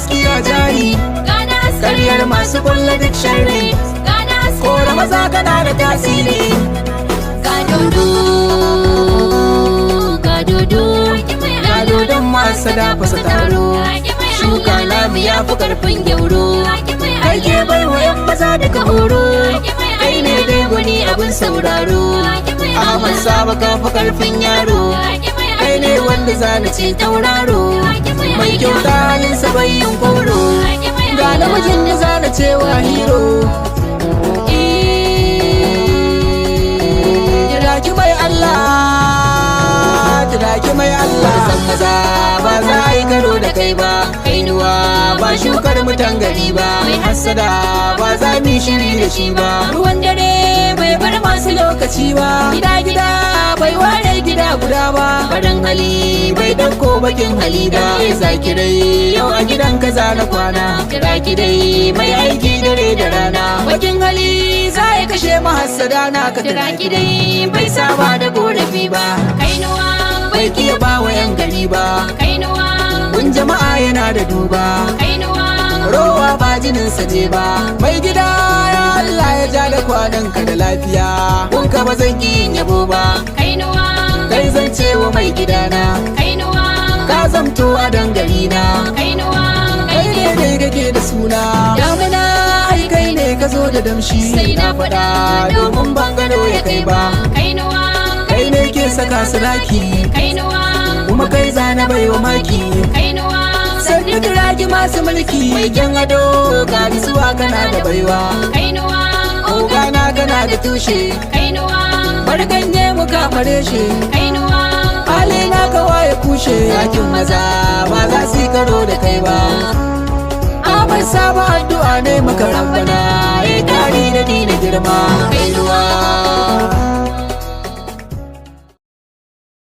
gaskiya jari, karyar masu kulla duk sharri, kora maza kana da tasiri. Ga dodo, ga dodo, Ga dodon masu dafa su taro, shuka namu ya fi karfin gyauro. kai ke bai wa yan maza daga horo. Kai ne dai gwani abin sauraro. Ahmad Saba ka fi karfin yaro, kai ne wanda zana ce tauraro. Mai kyauta halinsa bai yin koro, ga namijin da zana cewa hero. Jiraki mai Allah, jiraki mai Allah. San maza ba za a yi karo da kai ba, kainuwa ba shukar mutan gari ba, mai hassada ba za mu yi shiri da shi ba. Ruwan dare bai bar masu lokaci ba, gida gida bai ware gida guda ba. Farin hali bai dauko bakin hali ba, zaki dai yau a gidan kaza na kwana. Jiraki dai mai aiki dare da rana, bakin hali za ya kashe mahassada na ka. Jiraki dai bai saba da korafi ba, Kainuwa, bai kiya ba wa yan gari ba. kainuwa, Kun jama'a yana da duba, kainuwa, rowa ba jininsa ne ba. Mai gida ya Allah ya ja da kwananka da lafiya, kun ka ba zan ki yin yabo ba. kainuwa, Kai zan ce wa mai gidana, kainuwa, ka zamto a dangari na. kainuwa, Kai ne dai kake da suna, damina ai kai ne ka zo da damshi. Sai na faɗa domin ban gano ya kai ba, kainuwa, kai ne ke saka su raki, kainuwa, kuma kai zana bai wa maki. kainuwa, Sannu kiragi masu mulki, mai kyan ado ga nisuwa kana da baiwa. kainuwa, Ogana kana da tushe, kainuwa, barganye mu kamare shi. kainuwa, Hali na kawa ya kushe, yakin maza ba za su yi karo da kai ba. Ahmad Saba addu'a ne maka rabbana, ya kari da ni na girma.